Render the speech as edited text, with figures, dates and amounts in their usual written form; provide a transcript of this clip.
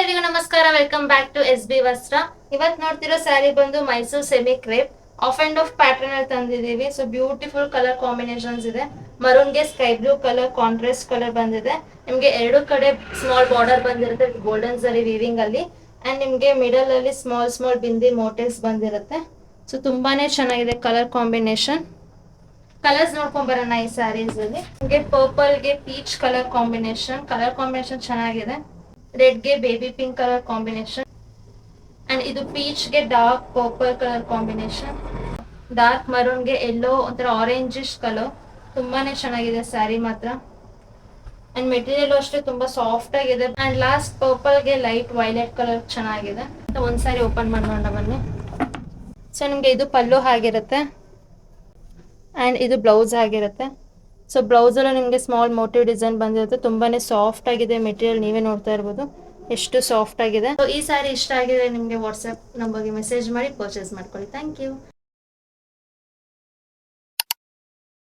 ಎಲ್ರಿಗೂ ನಮಸ್ಕಾರ, welcome back to S B Vastra. ಇವತ್ತು ನೋಡ್ತಿರೋ ಸ್ಯಾರಿ ಬಂದು Mysore semi crepe half and half pattern ಅಲ್ಲಿ ತಂದಿದೀವಿ. ಸೊ ಬ್ಯೂಟಿಫುಲ್ ಕಲರ್ ಕಾಂಬಿನೇಷನ್ಸ್ ಇದೆ. ಮರೂನ್ಗೆ sky blue colour contrast colour ಬಂದಿದೆ. ನಿಮ್ಗೆ ಎರಡು ಕಡೆ ಸ್ಮಾಲ್ ಬಾರ್ಡರ್ ಬಂದಿರುತ್ತೆ ಗೋಲ್ಡನ್ ಜರಿ ವೀವಿಂಗ್ ಅಲ್ಲಿ. ಅಂಡ್ ನಿಮ್ಗೆ ಮಿಡಲ್ ಅಲ್ಲಿ ಸ್ಮಾಲ್ ಬಿಂದಿ ಮೋಟಿವ್ಸ್ ಬಂದಿರುತ್ತೆ. ಸೊ ತುಂಬಾನೇ ಚೆನ್ನಾಗಿದೆ ಕಲರ್ ಕಾಂಬಿನೇಷನ್. ಕಲರ್ಸ್ ನೋಡ್ಕೊಂಡ್ ಬರೋಣ ಈ ಸ್ಯಾರೀಸ್ ಅಲ್ಲಿ. ನಿಮ್ಗೆ ಪರ್ಪಲ್ ಗೆ ಪೀಚ್ ಕಲರ್ ಕಾಂಬಿನೇಷನ್ ಚೆನ್ನಾಗಿದೆ. ರೆಡ್ ಗೆ baby pink colour combination and ಇದು ಪೀಚ್ ಗೆ dark purple colour combination. Dark maroon ಗೆ ಯೆಲ್ಲೋ ಒಂಥರ ಆರೆಂಜಿಶ್ ಕಲರ್. ತುಂಬಾನೇ ಚೆನ್ನಾಗಿದೆ ಸ್ಯಾರಿ ಮಾತ್ರ. ಅಂಡ್ ಮೆಟೀರಿಯಲ್ ಅಷ್ಟೇ ತುಂಬಾ ಸಾಫ್ಟ್ ಆಗಿದೆ. ಅಂಡ್ ಲಾಸ್ಟ್ ಪರ್ಪಲ್ ಗೆ ಲೈಟ್ ವೈಲೆಟ್ ಕಲರ್ ಚೆನ್ನಾಗಿದೆ. ಒಂದ್ ಸಾರಿ ಓಪನ್ ಮಾಡೋಣ ಬನ್ನಿ. ಸೊ ನಿಮ್ಗೆ ಇದು ಪಲ್ಲು ಆಗಿರುತ್ತೆ ಅಂಡ್ ಇದು ಬ್ಲೌಸ್ ಆಗಿರುತ್ತೆ. ಸೊ ಬ್ಲೌಸ್ ಅಲ್ಲೂ ನಿಮಗೆ ಸ್ಮಾಲ್ ಮೋಟಿವ್ ಡಿಸೈನ್ ಬಂದಿರುತ್ತೆ. ತುಂಬಾನೇ ಸಾಫ್ಟ್ ಆಗಿದೆ ಮೆಟೀರಿಯಲ್, ನೀವೇ ನೋಡ್ತಾ ಇರ್ಬೋದು ಎಷ್ಟು ಸಾಫ್ಟ್ ಆಗಿದೆ. ಸೊ ಈ ಸ್ಯಾರಿ ಇಷ್ಟ ಆಗಿದೆ ನಿಮಗೆ ವಾಟ್ಸ್ಆಪ್ ನಂಬರ್ಗೆ ಮೆಸೇಜ್ ಮಾಡಿ ಪರ್ಚೇಸ್ ಮಾಡ್ಕೊಳ್ಳಿ. Thank you.